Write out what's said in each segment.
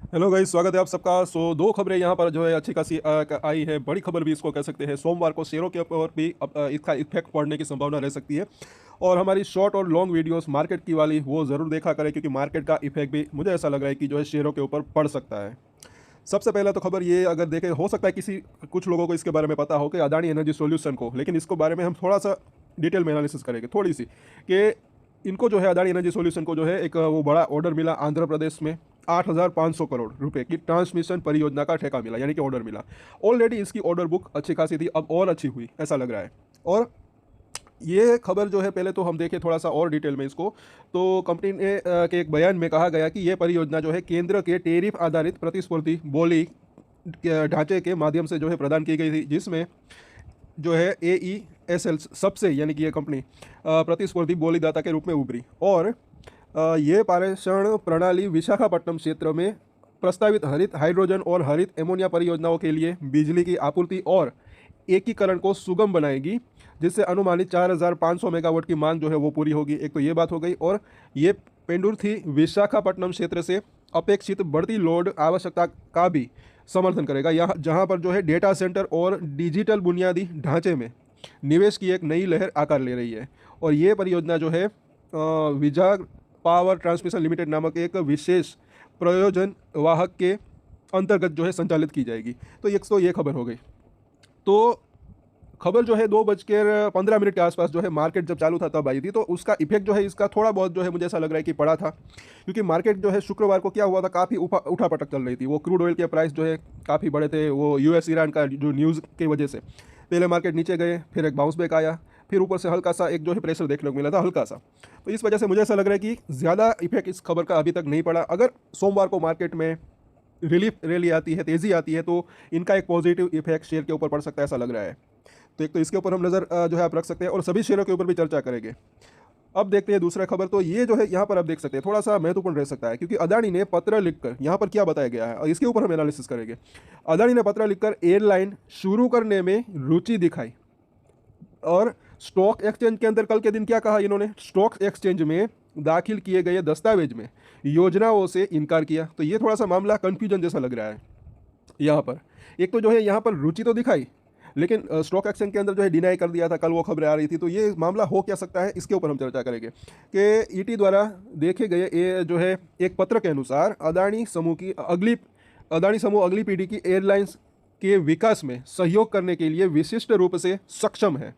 Hello guys, स्वागत है आप सबका। दो खबरें यहाँ पर जो है अच्छी खासी आई है। बड़ी खबर भी इसको कह सकते हैं। सोमवार को शेयरों के ऊपर भी इसका इफेक्ट पड़ने की संभावना रह सकती है। और हमारी शॉर्ट और लॉन्ग वीडियोस मार्केट की वाली वो ज़रूर देखा करें, क्योंकि मार्केट का इफेक्ट भी मुझे ऐसा लग रहा है कि जो है शेयरों के ऊपर पड़ सकता है। सबसे पहले तो खबर ये अगर देखें, हो सकता है कुछ लोगों को इसके बारे में पता हो कि अदानी एनर्जी सॉल्यूशन को, लेकिन इसको बारे में हम थोड़ा सा डिटेल में एनालिसिस करेंगे थोड़ी सी कि इनको जो है अदानी एनर्जी सॉल्यूशन को जो है एक वो बड़ा ऑर्डर मिला आंध्र प्रदेश में। 8,500 करोड़ रुपए की ट्रांसमिशन परियोजना का ठेका मिला, यानी कि ऑर्डर मिला। ऑलरेडी इसकी ऑर्डर बुक अच्छी खासी थी, अब और अच्छी हुई ऐसा लग रहा है। और ये खबर जो है, पहले तो हम देखें थोड़ा सा और डिटेल में इसको। तो कंपनी ने के एक बयान में कहा गया कि ये परियोजना जो है केंद्र के टेरिफ आधारित प्रतिस्पर्धी बोली के ढांचे के माध्यम से जो है प्रदान की गई थी, जिसमें जो है AESL सबसे, यानी कि ये कंपनी प्रतिस्पर्धी बोलीदाता के रूप में उभरी। और ये पारेषण प्रणाली विशाखापट्टनम क्षेत्र में प्रस्तावित हरित हाइड्रोजन और हरित एमोनिया परियोजनाओं के लिए बिजली की आपूर्ति और एकीकरण को सुगम बनाएगी, जिससे अनुमानित 4,500 मेगावाट की मांग जो है वो पूरी होगी। एक तो ये बात हो गई। और ये पेंडुर्थी विशाखापट्टनम क्षेत्र से अपेक्षित बढ़ती लोड आवश्यकता का भी समर्थन करेगा, यहाँ जहाँ पर जो है डेटा सेंटर और डिजिटल बुनियादी ढांचे में निवेश की एक नई लहर आकार ले रही है। और ये परियोजना जो है विजाग पावर ट्रांसमिशन लिमिटेड नामक एक विशेष प्रयोजन वाहक के अंतर्गत जो है संचालित की जाएगी। तो ये खबर हो गई। तो खबर जो है 2:15 के आसपास जो है मार्केट जब चालू था तब आई थी। तो उसका इफेक्ट जो है इसका थोड़ा बहुत जो है मुझे ऐसा लग रहा है कि पड़ा था, क्योंकि मार्केट जो है शुक्रवार को क्या हुआ था, काफ़ी उठापटक चल रही थी। वो क्रूड ऑयल के प्राइस जो है काफ़ी बड़े थे, वो US ईरान का जो न्यूज़ की वजह से पहले मार्केट नीचे गए, फिर एक बाउंस बैक आया, फिर ऊपर से हल्का सा एक जो है प्रेशर देखने को मिला था, हल्का सा। तो इस वजह से मुझे ऐसा लग रहा है कि ज़्यादा इफेक्ट इस खबर का अभी तक नहीं पड़ा। अगर सोमवार को मार्केट में रिलीफ रैली आती है, तेज़ी आती है, तो इनका एक पॉजिटिव इफेक्ट शेयर के ऊपर पड़ सकता है, ऐसा लग रहा है। तो एक तो इसके ऊपर हम नज़र जो है आप रख सकते हैं, और सभी शेयरों के ऊपर भी चर्चा करेंगे। अब देखते हैं दूसरा खबर। तो ये जो है यहाँ पर आप देख सकते हैं थोड़ा सा महत्वपूर्ण रह सकता है, क्योंकि अदानी ने पत्र लिखकर, यहाँ पर क्या बताया गया है और इसके ऊपर हम एनालिसिस करेंगे। अदानी ने पत्र लिखकर एयरलाइन शुरू करने में रुचि दिखाई। और स्टॉक एक्सचेंज के अंदर कल के दिन क्या कहा इन्होंने, स्टॉक एक्सचेंज में दाखिल किए गए दस्तावेज में योजनाओं से इनकार किया। तो ये थोड़ा सा मामला कन्फ्यूजन जैसा लग रहा है यहाँ पर। एक तो जो है यहाँ पर रुचि तो दिखाई, लेकिन स्टॉक एक्सचेंज के अंदर जो है डिनाई कर दिया था, कल वो खबरें आ रही थी। तो ये मामला हो क्या सकता है, इसके ऊपर हम चर्चा करेंगे कि ET द्वारा देखे गए ये जो है एक पत्र के अनुसार अदानी समूह अगली पीढ़ी की एयरलाइंस के विकास में सहयोग करने के लिए विशिष्ट रूप से सक्षम है।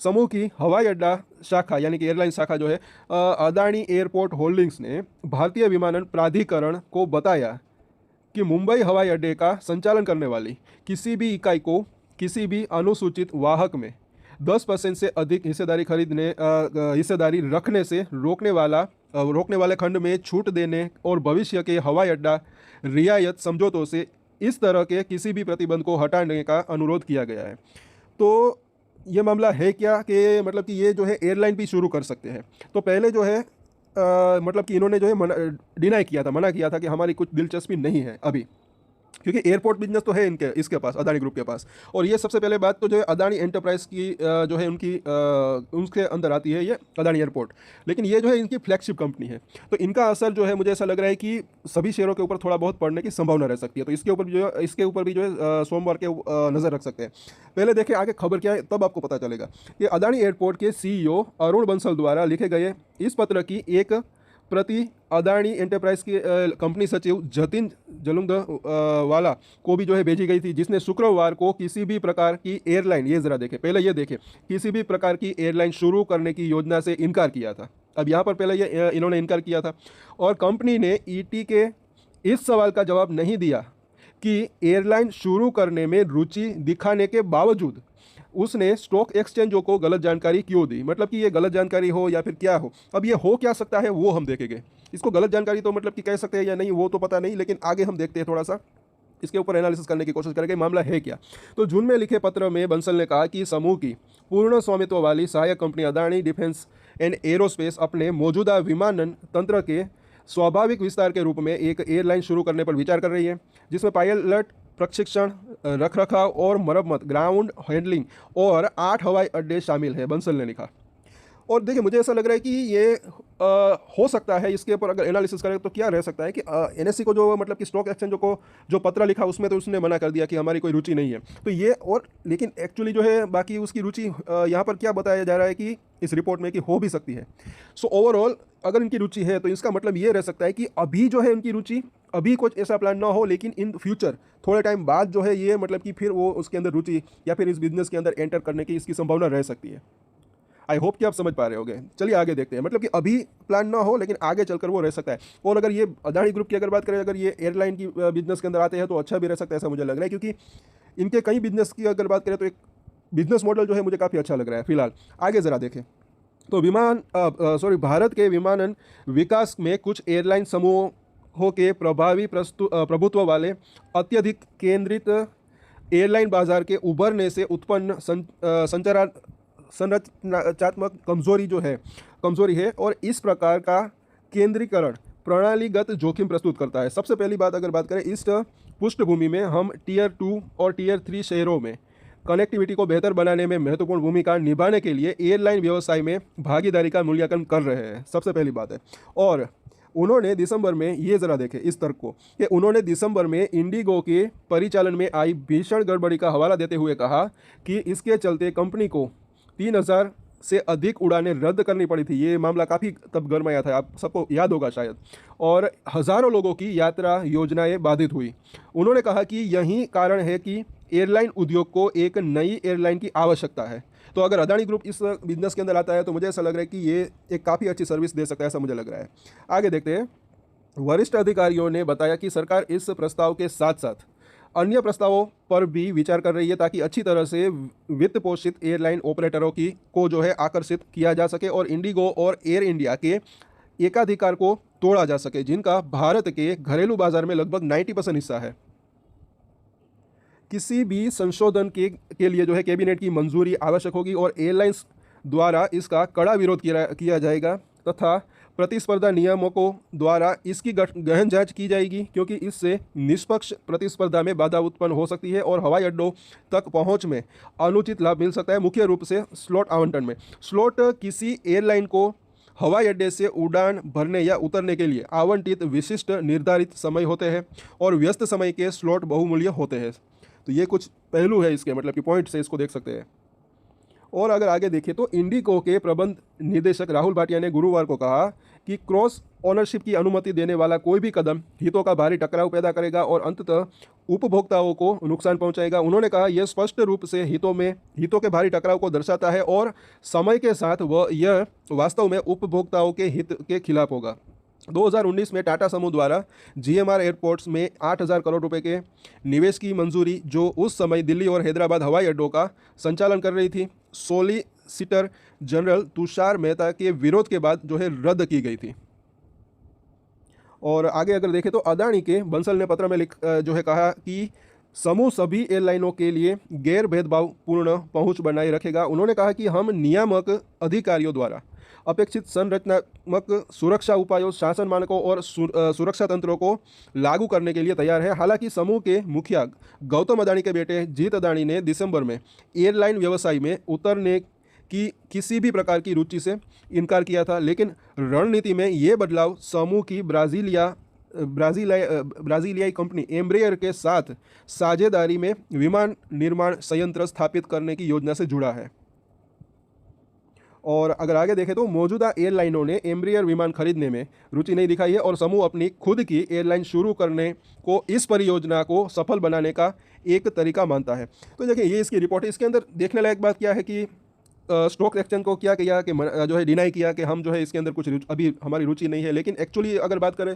समूह की हवाई अड्डा शाखा, यानी कि एयरलाइन शाखा जो है अदानी एयरपोर्ट होल्डिंग्स ने भारतीय विमानन प्राधिकरण को बताया कि मुंबई हवाई अड्डे का संचालन करने वाली किसी भी इकाई को किसी भी अनुसूचित वाहक में 10% से अधिक हिस्सेदारी रखने से रोकने वाले खंड में छूट देने और भविष्य के हवाई अड्डा रियायत समझौतों से इस तरह के किसी भी प्रतिबंध को हटाने का अनुरोध किया गया है। तो ये मामला है क्या कि मतलब कि ये जो है एयरलाइन भी शुरू कर सकते हैं। तो पहले जो है मतलब कि इन्होंने जो है डिनाई किया था, मना किया था कि हमारी कुछ दिलचस्पी नहीं है अभी, क्योंकि एयरपोर्ट बिजनेस तो है इसके पास, अदानी ग्रुप के पास। और ये सबसे पहले बात तो जो है अदानी एंटरप्राइज की जो है उसके अंदर आती है ये अदानी एयरपोर्ट, लेकिन ये जो है इनकी फ्लैगशिप कंपनी है। तो इनका असर जो है मुझे ऐसा लग रहा है कि सभी शेयरों के ऊपर थोड़ा बहुत पड़ने की संभावना रह सकती है। तो इसके ऊपर भी जो है सोमवार के नज़र रख सकते हैं। पहले देखें आगे खबर क्या है, तब आपको पता चलेगा कि अदानी एयरपोर्ट के CEO अरुण बंसल द्वारा लिखे गए इस पत्र की एक प्रति अदानी एंटरप्राइज की कंपनी सचिव जतिन वाला को भी जो है भेजी गई थी, जिसने शुक्रवार को किसी भी प्रकार की एयरलाइन, ये ज़रा देखें पहले, ये देखें, किसी भी प्रकार की एयरलाइन शुरू करने की योजना से इनकार किया था। अब यहाँ पर पहले ये इन्होंने इनकार किया था, और कंपनी ने ET के इस सवाल का जवाब नहीं दिया कि एयरलाइन शुरू करने में रुचि दिखाने के बावजूद उसने स्टॉक एक्सचेंजों को गलत जानकारी क्यों दी। मतलब कि ये गलत जानकारी हो या फिर क्या हो, अब ये हो क्या सकता है वो हम देखेंगे। इसको गलत जानकारी तो मतलब कि कह सकते हैं या नहीं वो तो पता नहीं, लेकिन आगे हम देखते हैं, थोड़ा सा इसके ऊपर एनालिसिस करने की कोशिश करेंगे मामला है क्या। तो जून में लिखे पत्र में बंसल ने कहा कि समूह की पूर्ण स्वामित्व वाली सहायक company Adani defence and aerospace अपने मौजूदा विमानन तंत्र के स्वाभाविक विस्तार के रूप में एक एयरलाइन शुरू करने पर विचार कर रही है, जिसमें पायलट प्रशिक्षण, रखरखाव और मरम्मत, ग्राउंड हैंडलिंग और 8 हवाई अड्डे शामिल हैं, बंसल ने लिखा। और देखिए मुझे ऐसा लग रहा है कि ये हो सकता है, इसके ऊपर अगर एनालिसिस करें तो क्या रह सकता है कि एनएससी को जो मतलब कि स्टॉक एक्सचेंज को जो पत्र लिखा उसमें तो उसने मना कर दिया कि हमारी कोई रुचि नहीं है। तो ये और लेकिन एक्चुअली जो है बाकी उसकी रुचि यहाँ पर क्या बताया जा रहा है कि इस रिपोर्ट में कि हो भी सकती है। सो ओवरऑल अगर इनकी रुचि है तो इसका मतलब ये रह सकता है कि अभी जो है उनकी रुचि, अभी कुछ ऐसा प्लान ना हो, लेकिन इन फ्यूचर थोड़े टाइम बाद जो है ये मतलब कि फिर वो उसके अंदर रुचि या फिर इस बिजनेस के अंदर एंटर करने की इसकी संभावना रह सकती है। आई होप कि आप समझ पा रहे होगे। चलिए आगे देखते हैं, मतलब कि अभी प्लान ना हो लेकिन आगे चलकर वो रह सकता है। और अगर ये अदानी ग्रुप की अगर बात करें, अगर ये एयरलाइन की बिजनेस के अंदर आते हैं तो अच्छा भी रह सकता है, ऐसा मुझे लग रहा है, क्योंकि इनके कई बिजनेस की अगर बात करें तो एक बिजनेस मॉडल जो है मुझे काफ़ी अच्छा लग रहा है। फिलहाल आगे ज़रा देखें तो भारत के विमानन विकास में कुछ एयरलाइन समूहों के प्रभावी प्रभुत्व वाले अत्यधिक केंद्रित एयरलाइन बाजार के उभरने से उत्पन्न संरचनात्मक कमजोरी है और इस प्रकार का केंद्रीकरण प्रणालीगत जोखिम प्रस्तुत करता है। सबसे पहली बात अगर बात करें, इस पृष्ठभूमि में हम टीयर 2 और टीयर 3 शहरों में कनेक्टिविटी को बेहतर बनाने में महत्वपूर्ण भूमिका निभाने के लिए एयरलाइन व्यवसाय में भागीदारी का मूल्यांकन कर रहे हैं। सबसे पहली बात है। और उन्होंने दिसंबर में, ये ज़रा देखें इस तर्क को, कि उन्होंने दिसंबर में इंडिगो के परिचालन में आई भीषण गड़बड़ी का हवाला देते हुए कहा कि इसके चलते कंपनी को 3000 से अधिक उड़ानें रद्द करनी पड़ी थी। ये मामला काफ़ी तब गरमाया था, आप सबको याद होगा शायद, और हज़ारों लोगों की यात्रा योजनाएं बाधित हुई। उन्होंने कहा कि यही कारण है कि एयरलाइन उद्योग को एक नई एयरलाइन की आवश्यकता है। तो अगर अदानी ग्रुप इस बिजनेस के अंदर आता है तो मुझे ऐसा लग रहा है कि ये एक काफ़ी अच्छी सर्विस दे सकता है, ऐसा मुझे लग रहा है। आगे देखते हैं। वरिष्ठ अधिकारियों ने बताया कि सरकार इस प्रस्ताव के साथ साथ अन्य प्रस्तावों पर भी विचार कर रही है ताकि अच्छी तरह से वित्त पोषित एयरलाइन ऑपरेटरों को जो है आकर्षित किया जा सके और इंडिगो और एयर इंडिया के एकाधिकार को तोड़ा जा सके, जिनका भारत के घरेलू बाजार में लगभग 90% हिस्सा है। किसी भी संशोधन के लिए जो है कैबिनेट की मंजूरी आवश्यक होगी और एयरलाइंस द्वारा इसका कड़ा विरोध किया जाएगा तथा प्रतिस्पर्धा नियमों को द्वारा इसकी गहन जांच की जाएगी, क्योंकि इससे निष्पक्ष प्रतिस्पर्धा में बाधा उत्पन्न हो सकती है और हवाई अड्डों तक पहुंच में अनुचित लाभ मिल सकता है, मुख्य रूप से स्लॉट आवंटन में। स्लॉट किसी एयरलाइन को हवाई अड्डे से उड़ान भरने या उतरने के लिए आवंटित विशिष्ट निर्धारित समय होते हैं और व्यस्त समय के स्लॉट बहुमूल्य होते हैं। तो ये कुछ पहलू है इसके, मतलब कि पॉइंट से इसको देख सकते हैं। और अगर आगे देखें तो इंडिगो के प्रबंध निदेशक राहुल भाटिया ने गुरुवार को कहा कि क्रॉस ओनरशिप की अनुमति देने वाला कोई भी कदम हितों का भारी टकराव पैदा करेगा और अंततः उपभोक्ताओं को नुकसान पहुंचाएगा। उन्होंने कहा यह स्पष्ट रूप से हितों के भारी टकराव को दर्शाता है और समय के साथ यह वास्तव में उपभोक्ताओं के हित के खिलाफ होगा। 2019 में टाटा समूह द्वारा जीएमआर एयरपोर्ट्स में 8,000 करोड़ रुपए के निवेश की मंजूरी, जो उस समय दिल्ली और हैदराबाद हवाई अड्डों का संचालन कर रही थी, सोलिसिटर जनरल तुषार मेहता के विरोध के बाद जो है रद्द की गई थी। और आगे अगर देखें तो अदानी के बंसल ने पत्र में जो है कहा कि समूह सभी एयरलाइनों के लिए गैर भेदभावपूर्ण पहुंच बनाए रखेगा। उन्होंने कहा कि हम नियामक अधिकारियों द्वारा अपेक्षित संरचनात्मक सुरक्षा उपायों, शासन मानकों और सुरक्षा तंत्रों को लागू करने के लिए तैयार है। हालांकि समूह के मुखिया गौतम अदानी के बेटे जीत अदानी ने दिसंबर में एयरलाइन व्यवसाय में उतरने की किसी भी प्रकार की रुचि से इनकार किया था, लेकिन रणनीति में ये बदलाव समूह की ब्राजीलियाई कंपनी एम्ब्रेयर के साथ साझेदारी में विमान निर्माण संयंत्र स्थापित करने की योजना से जुड़ा है। और अगर आगे देखें तो मौजूदा एयरलाइनों ने एम्ब्रेयर विमान खरीदने में रुचि नहीं दिखाई है और समूह अपनी खुद की एयरलाइन शुरू करने को इस परियोजना को सफल बनाने का एक तरीका मानता है। तो देखिए ये इसकी रिपोर्ट है। इसके अंदर देखने लायक बात क्या है कि स्टॉक एक्सचेंज को क्या किया कि जो है डिनाई किया कि हम जो है इसके अंदर कुछ अभी हमारी रुचि नहीं है, लेकिन एक्चुअली अगर बात करें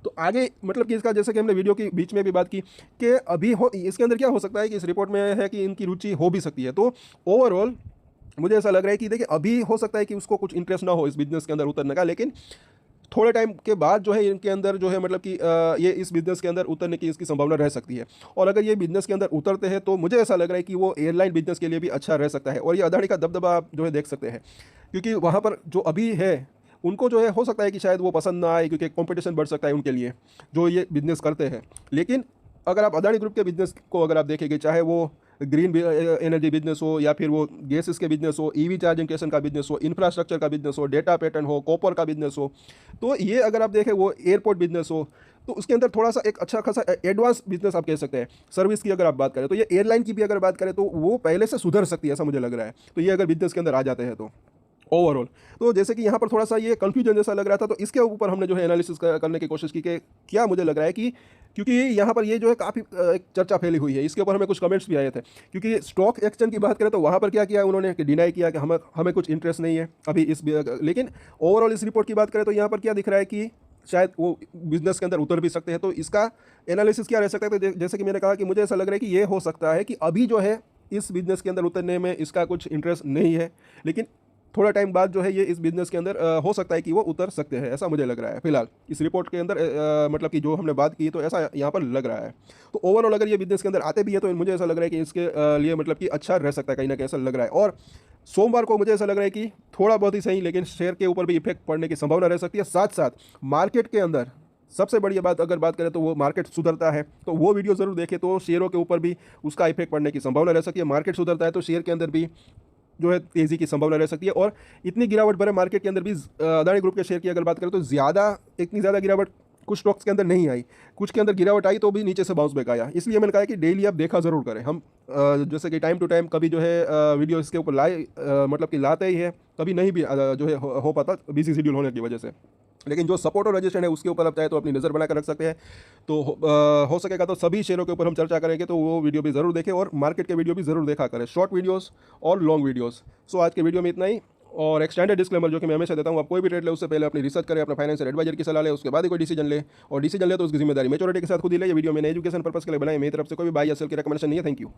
तो आगे मतलब कि इसका, जैसे कि हमने वीडियो के बीच में भी बात की कि अभी इसके अंदर क्या हो सकता है कि इस रिपोर्ट में है कि इनकी रुचि हो भी सकती है। तो ओवरऑल मुझे ऐसा लग रहा है कि देखिए अभी हो सकता है कि उसको कुछ इंटरेस्ट ना हो इस बिजनेस के अंदर उतरने का, लेकिन थोड़े टाइम के बाद जो है इनके अंदर जो है मतलब कि ये इस बिज़नेस के अंदर उतरने की इसकी संभावना रह सकती है। और अगर ये बिज़नेस के अंदर उतरते हैं तो मुझे ऐसा लग रहा है कि वो एयरलाइन बिजनेस के लिए भी अच्छा रह सकता है। और ये अदानी का दबदबा आप जो है देख सकते हैं, क्योंकि वहाँ पर जो अभी है उनको जो है हो सकता है कि शायद वो पसंद ना आए, क्योंकि कॉम्पिटिशन बढ़ सकता है उनके लिए जो ये बिज़नेस करते हैं। लेकिन अगर आप अदानी ग्रुप के बिज़नेस को अगर आप देखेंगे, चाहे वो ग्रीन एनर्जी बिजनेस हो, या फिर वो गैसेस के बिजनेस हो, ईवी चार्जिंग स्टेशन का बिजनेस हो, इंफ्रास्ट्रक्चर का बिजनेस हो, डेटा पैटर्न हो, कॉपर का बिजनेस हो, तो ये अगर आप देखें वो एयरपोर्ट बिजनेस हो, तो उसके अंदर थोड़ा सा एक अच्छा खासा एडवांस बिजनेस आप कह सकते हैं। सर्विस की अगर आप बात करें तो ये एयरलाइन की भी अगर बात करें तो वो पहले से सुधर सकती है, ऐसा मुझे लग रहा है। तो ये अगर बिजनेस के अंदर आ जाते हैं तो ओवरऑल, तो जैसे कि यहाँ पर थोड़ा सा ये कंफ्यूजन जैसा लग रहा था, तो इसके ऊपर हमने जो है एनालिसिस करने की कोशिश की कि क्या मुझे लग रहा है कि, क्योंकि यहाँ पर ये जो है काफ़ी एक चर्चा फैली हुई है, इसके ऊपर हमें कुछ कमेंट्स भी आए थे। क्योंकि स्टॉक एक्सचेंज की बात करें तो वहाँ पर क्या किया उन्होंने कि डिनाई किया कि हमें हमें कुछ इंटरेस्ट नहीं है अभी इस, लेकिन ओवरऑल इस रिपोर्ट की बात करें तो यहाँ पर क्या दिख रहा है कि शायद वो बिजनेस के अंदर उतर भी सकते हैं। तो इसका एनालिसिस क्या रह सकता है, तो जैसे कि मैंने कहा कि मुझे ऐसा लग रहा है कि ये हो सकता है कि अभी जो है इस बिजनेस के अंदर उतरने में इसका कुछ इंटरेस्ट नहीं है, लेकिन थोड़ा टाइम बाद जो है ये इस बिजनेस के अंदर हो सकता है कि वो उतर सकते हैं, ऐसा मुझे लग रहा है फिलहाल इस रिपोर्ट के अंदर। मतलब कि जो हमने बात की तो ऐसा यहाँ पर लग रहा है। तो ओवरऑल अगर ये बिजनेस के अंदर आते भी है तो मुझे ऐसा लग रहा है कि इसके लिए मतलब कि अच्छा रह सकता है, कहीं ना कहीं ऐसा लग रहा है। और सोमवार को मुझे ऐसा लग रहा है कि थोड़ा बहुत ही सही, लेकिन शेयर के ऊपर भी इफेक्ट पड़ने की संभावना रह सकती है। साथ साथ मार्केट के अंदर सबसे बड़ी बात अगर बात करें तो वो मार्केट सुधरता है तो वो वीडियो ज़रूर देखें, तो शेयरों के ऊपर भी उसका इफेक्ट पड़ने की संभावना रह सकती है। मार्केट सुधरता है तो शेयर के अंदर भी जो है तेज़ी की संभावना रह सकती है। और इतनी गिरावट भरे मार्केट के अंदर भी अदानी ग्रुप के शेयर की अगर बात करें तो इतनी ज़्यादा गिरावट कुछ स्टॉक्स के अंदर नहीं आई, कुछ के अंदर गिरावट आई तो भी नीचे से बाउंस बैक आया। इसलिए मैंने कहा है कि डेली आप देखा ज़रूर करें। हम जैसे कि टाइम टू टाइम कभी जो है वीडियो इसके ऊपर मतलब कि लाते ही है, कभी नहीं भी जो है हो पाता बिजी शेड्यूल होने की वजह से। लेकिन जो सपोर्ट और रजिस्ट्रेशन है उसके ऊपर आप चाहे तो अपनी नज़र बना कर रख सकते हैं। तो हो सकेगा तो सभी शेयरों के ऊपर हम चर्चा करेंगे, तो वो वीडियो भी ज़रूर देखें और मार्केट के वीडियो भी ज़रूर देखा करें, शॉर्ट वीडियोस और लॉन्ग वीडियोस। सो आज के वीडियो में इतना ही। और एक स्टैंडर्ड डिस्क्लेमर जो कि मैं हमेशा देता हूँ, आप कोई भी ट्रेड ले उससे पहले अपनी रिसर्च करें, अपना फाइनेंशियल एडवाइजर की सलाह ले, उसके बाद ही कोई डिसीजन ले, और डिसीजन ले तो उसकी जिम्मेदारी मेच्योरिटी के साथ खुद ही ले। ये वीडियो मैंने एजुकेशन पर्पस के लिए बनाई, मेरी तरफ से कोई भी बाय या सेल की रिकमेंडेशन नहीं है। Thank you.